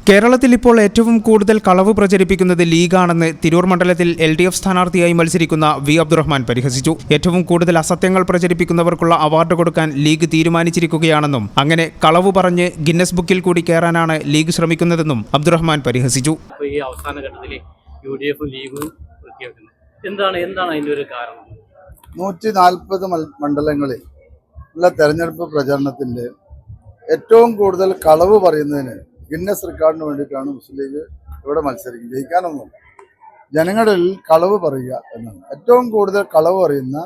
കേരളത്തിൽ ഇപ്പോൾ ഏറ്റവും കൂടുതൽ കളവ് പ്രചരിപ്പിക്കുന്നത് ലീഗാണെന്ന് തിരൂർ മണ്ഡലത്തിൽ LDF സ്ഥാനാർത്ഥിയായി മത്സരിക്കുന്ന വി അബ്ദുറഹ്മാൻ പരിഹസിച്ചു. ഏറ്റവും കൂടുതൽ അസത്യങ്ങൾ പ്രചരിപ്പിക്കുന്നവർക്കുള്ള അവാർഡ് കൊടുക്കാൻ ലീഗ് തീരുമാനിച്ചിരിക്കുകയാണെന്നും അങ്ങനെ കളവ് പറഞ്ഞ് ഗിന്നസ് ബുക്കിൽ കൂടി കയറാനാണ് ലീഗ് ശ്രമിക്കുന്നതെന്നും അബ്ദുറഹ്മാൻ പരിഹസിച്ചു. ഈ അവസാന ഘട്ടത്തിൽ UDF ലീഗും എന്താണ് അതിന്റെ ഒരു കാരണം? 140 മണ്ഡലങ്ങളിൽ ഉള്ള തെരഞ്ഞെടുപ്പ് പ്രചരണത്തിന്റെ ഏറ്റവും കൂടുതൽ കളവ് പറയുന്നതിന് ഗിന്നസ് റെക്കോർഡിന് വേണ്ടിയിട്ടാണ് മുസ്ലിം ലീഗ് ഇവിടെ മത്സരിക്കുന്നത്. ജയിക്കാനൊന്നും ജനങ്ങളിൽ കളവ് പറയുക എന്നാണ്. ഏറ്റവും കൂടുതൽ കളവ് പറയുന്ന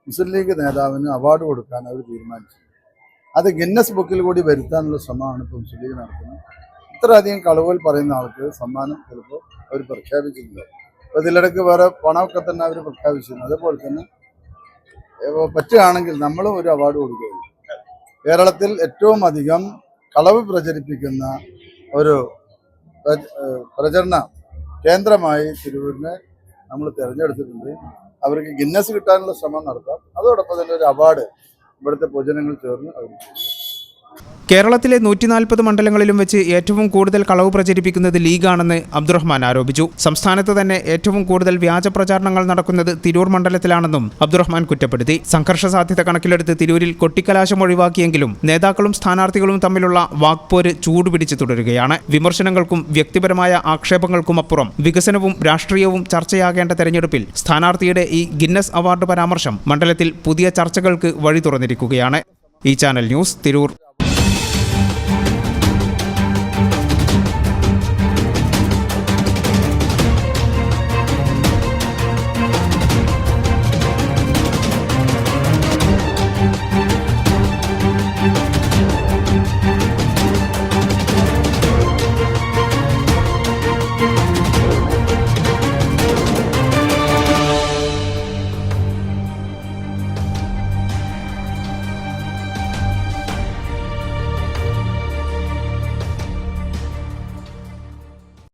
മുസ്ലിം ലീഗ് നേതാവിന് അവാർഡ് കൊടുക്കാൻ അവർ തീരുമാനിച്ചു. അത് ഗിന്നസ് ബുക്കിൽ കൂടി വരുത്താനുള്ള ശ്രമമാണ് ഇപ്പോൾ മുസ്ലിം ലീഗ് നടത്തുന്നത്. ഇത്രയധികം കളവുകൾ പറയുന്ന ആൾക്ക് സമ്മാനം ചിലപ്പോൾ അവർ പ്രഖ്യാപിച്ചിട്ടുണ്ട്. അപ്പോൾ ഇതിലിടയ്ക്ക് വേറെ പണമൊക്കെ തന്നെ അവർ പ്രഖ്യാപിച്ചിരുന്നു. അതേപോലെ തന്നെ പറ്റുകയാണെങ്കിൽ നമ്മളും ഒരു അവാർഡ് കൊടുക്കുകയുള്ളൂ. കേരളത്തിൽ ഏറ്റവും അധികം കളവ് പ്രചരിപ്പിക്കുന്ന ഒരു പ്രചരണ കേന്ദ്രമായി തിരൂരിനെ നമ്മൾ തിരഞ്ഞെടുത്തിട്ടുണ്ട്. അവർക്ക് ഗിന്നസ് കിട്ടാനുള്ള ശ്രമം നടത്താം. അതോടൊപ്പം തന്നെ ഒരു അവാർഡ് ഇവിടുത്തെ പൊതുജനങ്ങൾ ചേർന്ന് അവർ കേരളത്തിലെ 140 മണ്ഡലങ്ങളിലും വെച്ച് ഏറ്റവും കൂടുതൽ കളവ് പ്രചരിപ്പിക്കുന്നത് ലീഗാണെന്ന് അബ്ദുറഹ്മാൻ ആരോപിച്ചു. സംസ്ഥാനത്ത് തന്നെ ഏറ്റവും കൂടുതൽ വ്യാജ പ്രചാരണങ്ങൾ നടക്കുന്നത് തിരൂർ മണ്ഡലത്തിലാണെന്നും അബ്ദുറഹ്മാൻ കുറ്റപ്പെടുത്തി. സംഘർഷ സാധ്യത കണക്കിലെടുത്ത് തിരൂരിൽ കൊട്ടിക്കലാശം ഒഴിവാക്കിയെങ്കിലും നേതാക്കളും സ്ഥാനാർത്ഥികളും തമ്മിലുള്ള വാക്പോര് ചൂടുപിടിച്ച് തുടരുകയാണ്. വിമർശനങ്ങൾക്കും വ്യക്തിപരമായ ആക്ഷേപങ്ങൾക്കുമപ്പുറം വികസനവും രാഷ്ട്രീയവും ചർച്ചയാകേണ്ട തെരഞ്ഞെടുപ്പിൽ സ്ഥാനാർത്ഥിയുടെ ഈ ഗിന്നസ് അവാർഡ് പരാമർശം മണ്ഡലത്തിൽ പുതിയ ചർച്ചകൾക്ക് വഴി തുറന്നിരിക്കുകയാണ്. ഈ ചാനൽ ന്യൂസ് തിരൂർ.